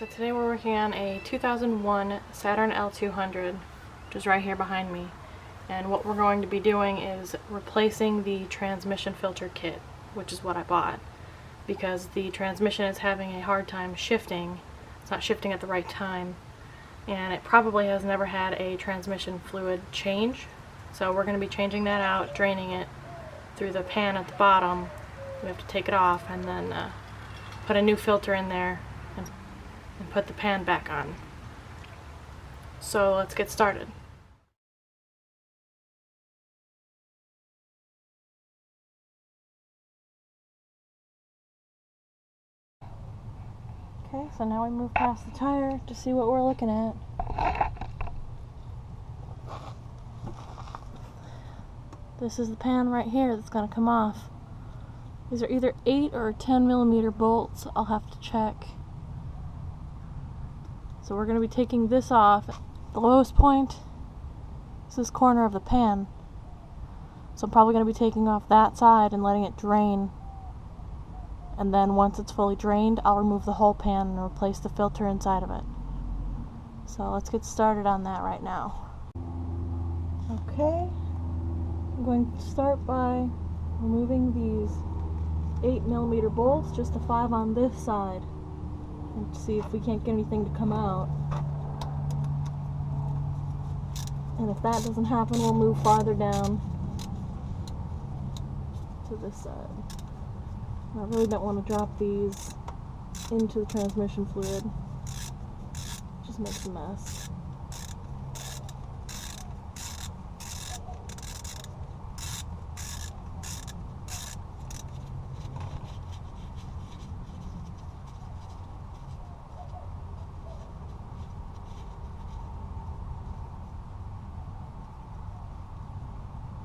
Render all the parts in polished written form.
So today we're working on a 2001 Saturn L200, which is right here behind me. And what we're going to be doing is replacing the transmission filter kit, which is what I bought, because the transmission is having a hard time shifting. It's not shifting at the right time, and it probably has never had a transmission fluid change. So we're going to be changing that out, draining it through the pan at the bottom. We have to take it off and then put a new filter in there and put the pan back on. So let's get started. Okay, so now we move past the tire to see what we're looking at. This is the pan right here that's going to come off. These are either 8 or 10 millimeter bolts. I'll have to check. So we're going to be taking this off. The lowest point is this corner of the pan. So I'm probably going to be taking off that side and letting it drain. And then once it's fully drained, I'll remove the whole pan and replace the filter inside of it. So let's get started on that right now. Okay, I'm going to start by removing these 8 millimeter bolts, just the 5 on this side, and see if we can't get anything to come out. And if that doesn't happen, we'll move farther down to this side. I really don't want to drop these into the transmission fluid. It just makes a mess.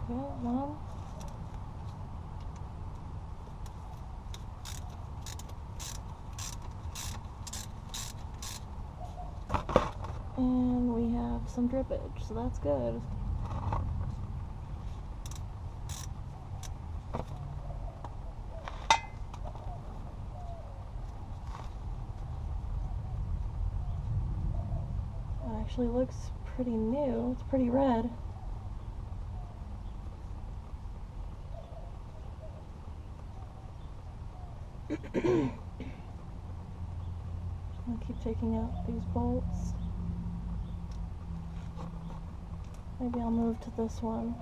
Okay, one. And we have some drippage, so that's good. It actually looks pretty new. It's pretty red. I'll keep taking out these bolts. Maybe I'll move to this one.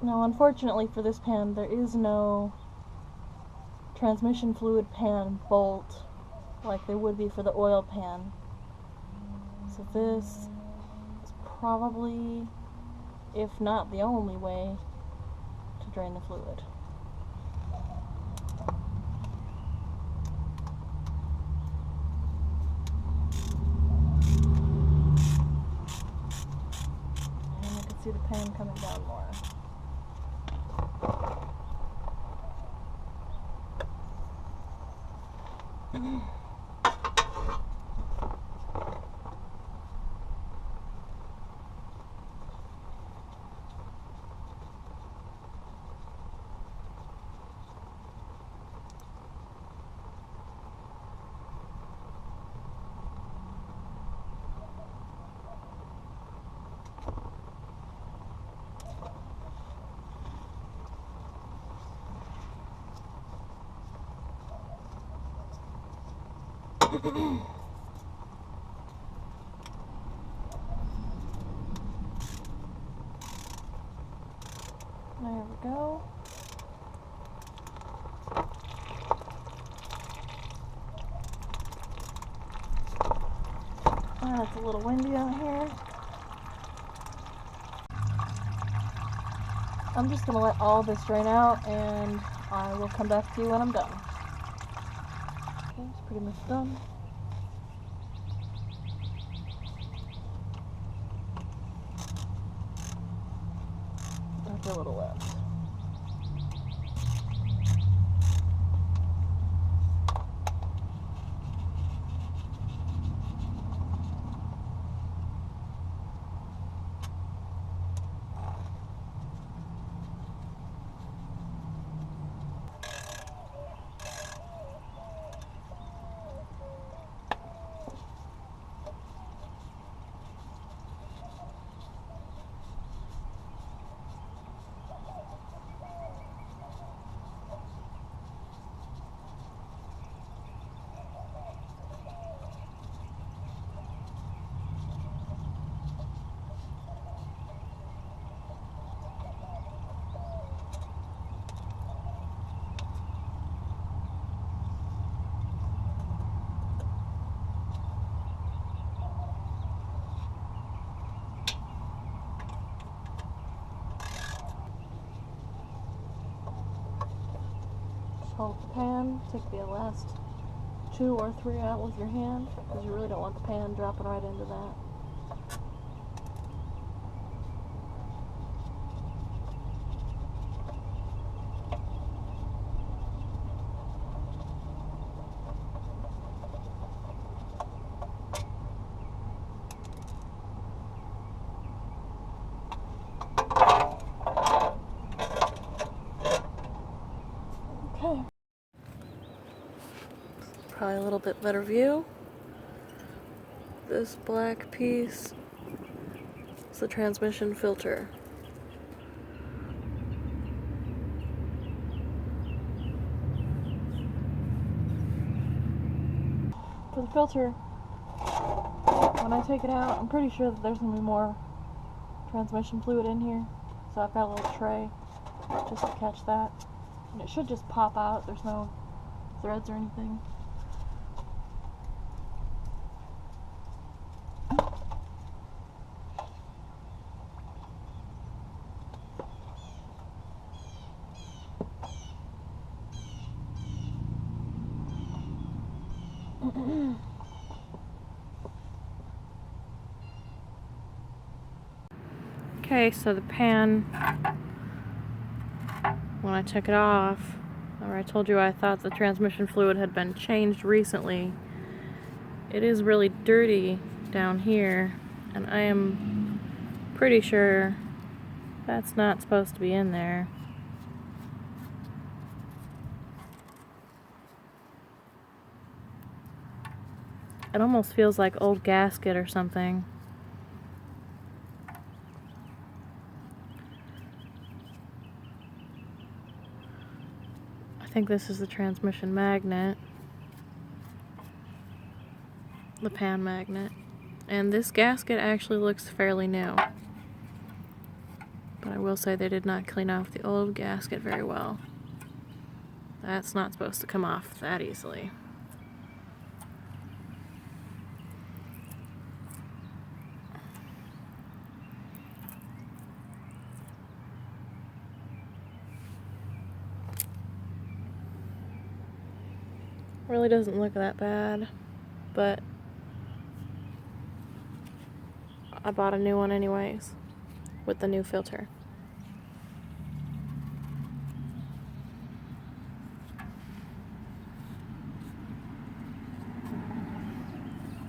Now, unfortunately for this pan, there is no transmission fluid pan bolt like there would be for the oil pan. So this is probably, if not the only way, to drain the fluid. And you can see the pan coming down more. There we go. Oh, it's a little windy out here. I'm just going to let all this drain out and I will come back to you when I'm done. Okay, it's pretty much done. After a little left. hold the pan, take the last 2 or 3 out with your hand, because you really don't want the pan dropping right into that. Okay. Probably a little bit better view. This black piece is the transmission filter. For the filter, when I take it out, I'm pretty sure that there's going to be more transmission fluid in here. So I've got a little tray just to catch that. And it should just pop out. There's no threads or anything. Okay, so the pan, when I took it off, or I told you I thought the transmission fluid had been changed recently, it is really dirty down here, and I am pretty sure that's not supposed to be in there. It almost feels like old gasket or something. I think this is the transmission magnet, the pan magnet, and this gasket actually looks fairly new, but I will say they did not clean off the old gasket very well. That's not supposed to come off that easily. Really doesn't look that bad, but I bought a new one anyways with the new filter.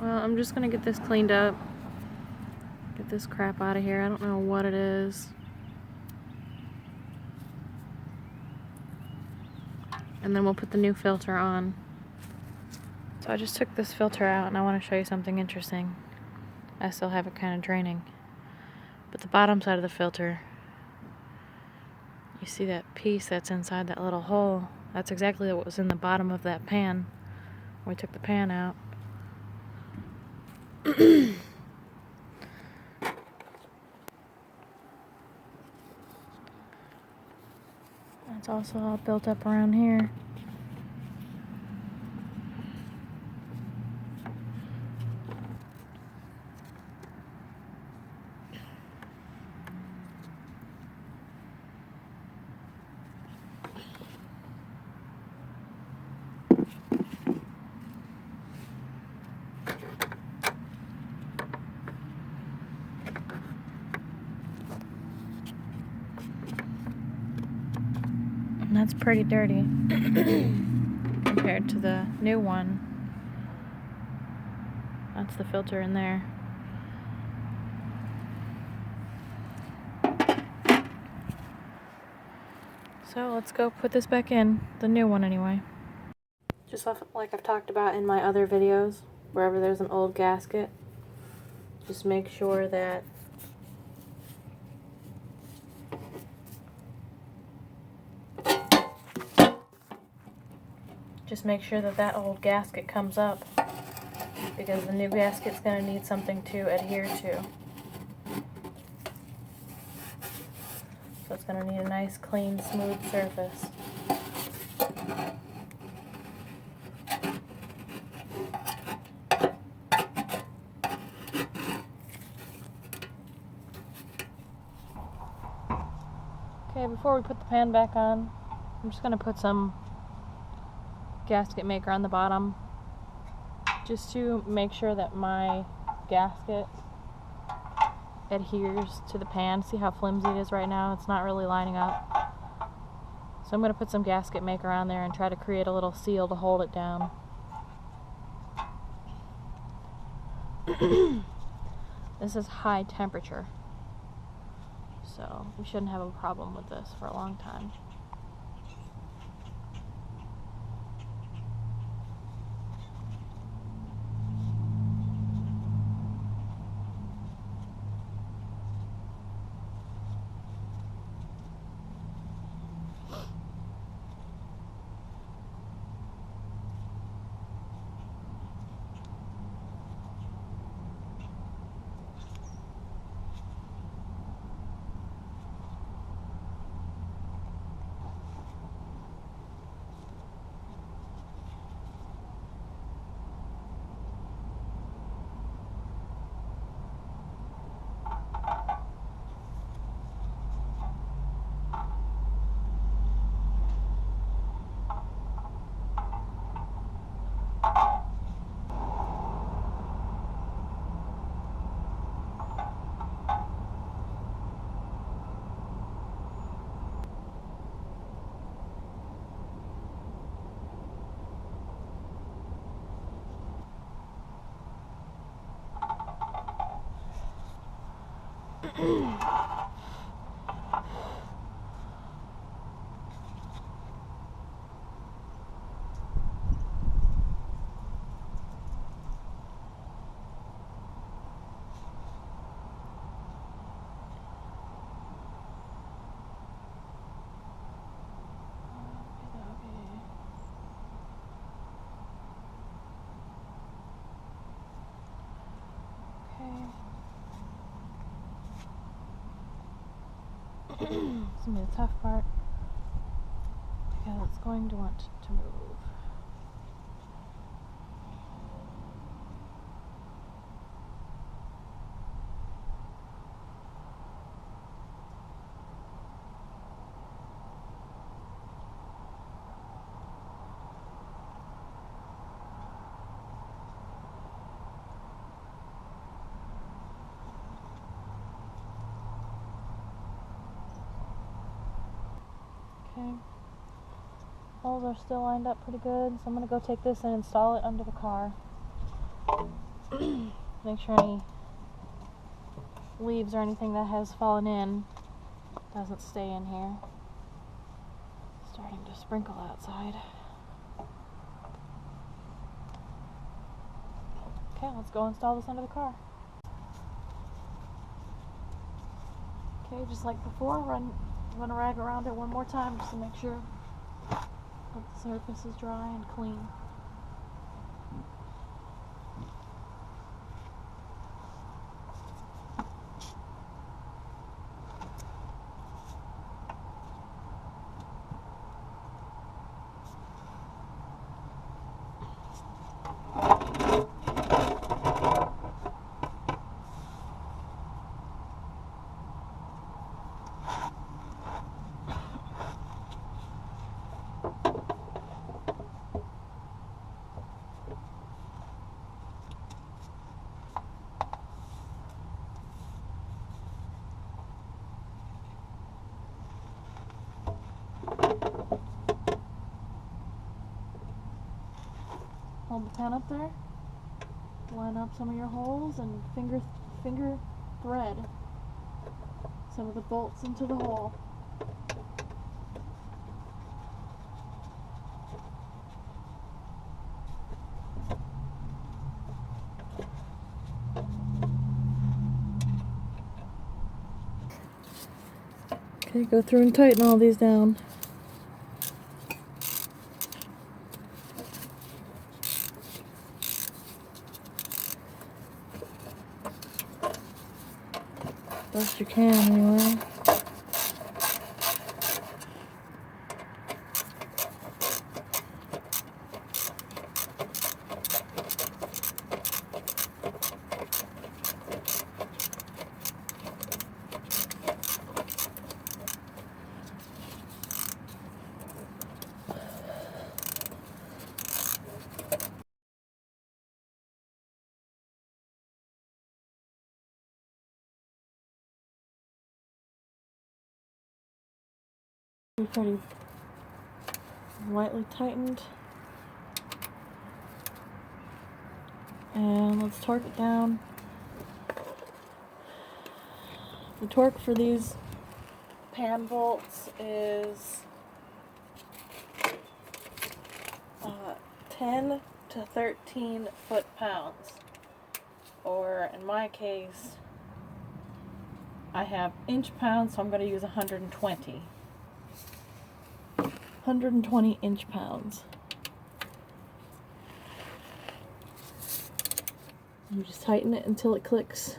Well, I'm just gonna get this cleaned up, get this crap out of here. I don't know what it is. And then we'll put the new filter on. So I just took this filter out, and I want to show you something interesting. I still have it kind of draining. But the bottom side of the filter, you see that piece that's inside that little hole? That's exactly what was in the bottom of that pan when we took the pan out. It's also all built up around here. And that's pretty dirty compared to the new one. That's the filter in there. So let's go put this back in, the new one anyway. Just like I've talked about in my other videos, wherever there's an old gasket, just make sure that that old gasket comes up, because the new gasket's going to need something to adhere to. So it's going to need a nice, clean, smooth surface. Okay, before we put the pan back on, I'm just going to put some gasket maker on the bottom just to make sure that my gasket adheres to the pan. See how flimsy it is right now? It's not really lining up. So I'm going to put some gasket maker on there and try to create a little seal to hold it down. This is high temperature, so we shouldn't have a problem with this for a long time. It's going to be the tough part because it's going to want to move. Okay, holes are still lined up pretty good, so I'm going to go take this and install it under the car. Make sure any leaves or anything that has fallen in doesn't stay in here. It's starting to sprinkle outside. Okay, let's go install this under the car. Okay, just like before, run a rag around it one more time just to make sure that the surface is dry and clean. Hold the pen up there, line up some of your holes, and finger thread some of the bolts into the hole. Okay, go through and tighten all these down. Best you can, anyway. Pretty lightly tightened. And let's torque it down. The torque for these pan bolts is 10 to 13 foot-pounds. Or in my case, I have inch-pounds, so I'm going to use 120. 120 inch-pounds. You just tighten it until it clicks.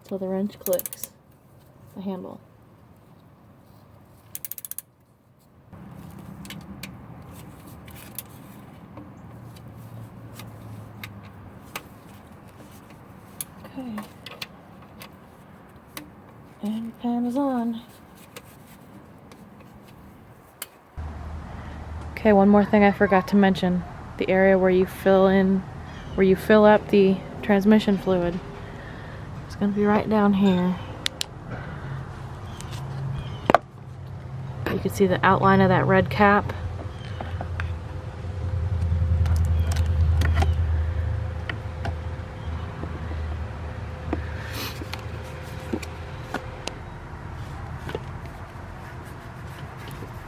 Until the wrench clicks. The handle. Okay. And pan is on. Okay, one more thing I forgot to mention. The area where you fill up the transmission fluid. It's going to be right down here. You can see the outline of that red cap.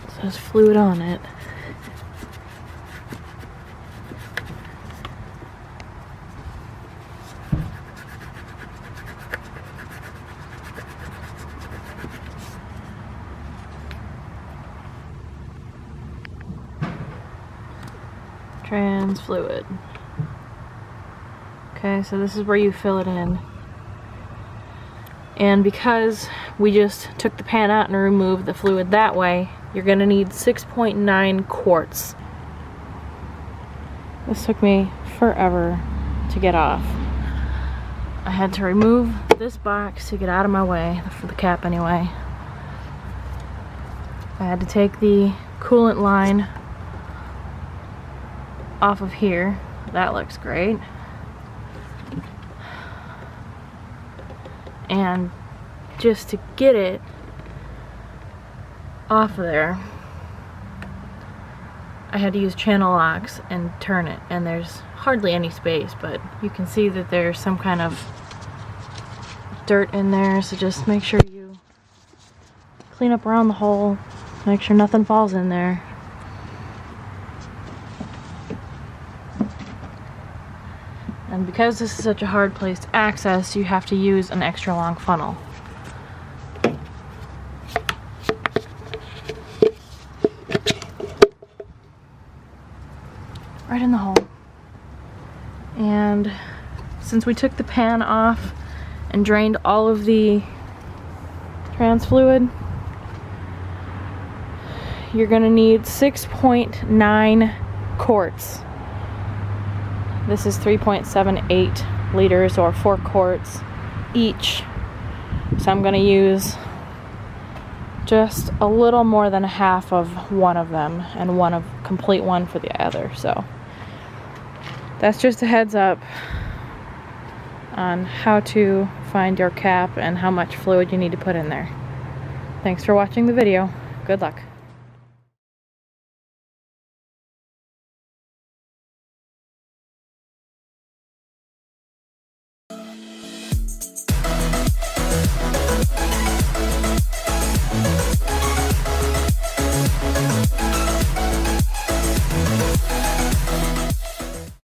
So there's fluid on it. Trans fluid. Okay, so this is where you fill it in. And because we just took the pan out and removed the fluid that way, you're gonna need 6.9 quarts. This took me forever to get off. I had to remove this box to get out of my way, for the cap anyway. I had to take the coolant line off of here. That looks great. And just to get it off of there, I had to use channel locks and turn it, and there's hardly any space, but you can see that there's some kind of dirt in there, so just make sure you clean up around the hole, make sure nothing falls in there. And because this is such a hard place to access, you have to use an extra long funnel. Right in the hole. And since we took the pan off and drained all of the trans fluid, you're gonna need 6.9 quarts. This is 3.78 liters, or 4 quarts each. So I'm going to use just a little more than half of one of them and complete one for the other. So that's just a heads up on how to find your cap and how much fluid you need to put in there. Thanks for watching the video. Good luck.